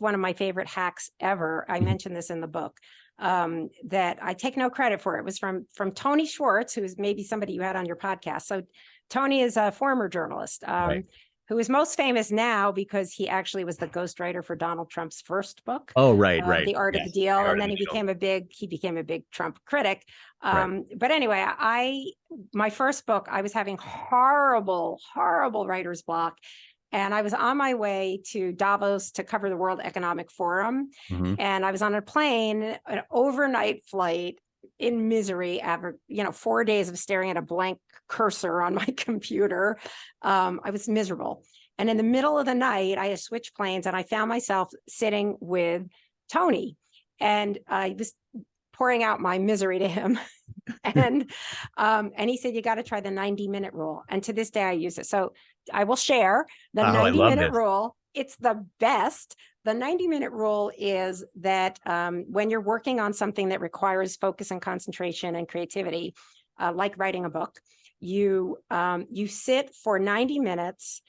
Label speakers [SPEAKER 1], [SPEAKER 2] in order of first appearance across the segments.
[SPEAKER 1] one of my favorite hacks ever. I mentioned this in the book, that I take no credit for. It was from Tony Schwartz, who is maybe somebody you had on your podcast. So Tony is a former journalist.
[SPEAKER 2] Right.
[SPEAKER 1] Who is most famous now because he actually was the ghostwriter for Donald Trump's first book.
[SPEAKER 2] Oh, right.
[SPEAKER 1] The Art of the Deal.
[SPEAKER 2] The Art
[SPEAKER 1] And then
[SPEAKER 2] of the
[SPEAKER 1] he became a big Trump critic.
[SPEAKER 2] Right.
[SPEAKER 1] But anyway, my first book, I was having horrible writer's block. And I was on my way to Davos to cover the World Economic Forum.
[SPEAKER 2] Mhm.
[SPEAKER 1] And I was on a plane, an overnight flight, in misery after 4 days of staring at a blank cursor on my computer. I was miserable. And in the middle of the night, I had switched planes and I found myself sitting with Tony, and I was pouring out my misery to him. And he said, you got to try the 90-minute rule. And to this day, I use it. So I will share the 90-minute rule. It's the best. The 90-minute rule is that when you're working on something that requires focus and concentration and creativity, like writing a book, you sit for 90 minutes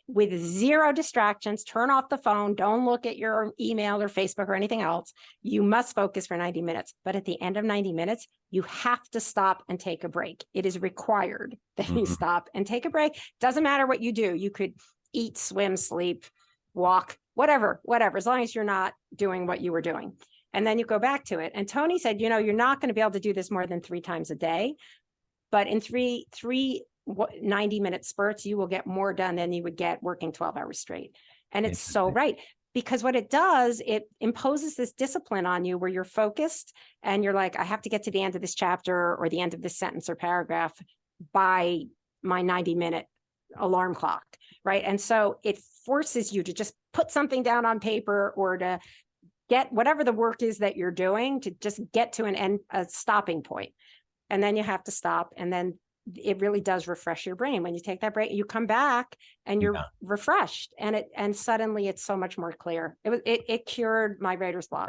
[SPEAKER 1] with zero distractions. Turn off the phone. Don't look at your email or Facebook or anything else. You must focus for 90 minutes. But at the end of 90 minutes, you have to stop and take a break. It is required that you stop and take a break. Doesn't matter what you do. You could eat, swim, sleep, walk, whatever, as long as you're not doing what you were doing. And then you go back to it. And Tony said, you're not going to be able to do this more than 3 times a day, but in three 90-minute spurts, you will get more done than you would get working 12 hours straight. And it's so right. Because what it does, it imposes this discipline on you where you're focused and you're like, I have to get to the end of this chapter or the end of this sentence or paragraph by my 90-minute alarm clock, right? And so it forces you to just put something down on paper or to get whatever the work is that you're doing to just get to a stopping point. And then you have to stop. And then it really does refresh your brain. When you take that break, you come back and you're refreshed, and suddenly it's so much more clear. It cured my writer's block.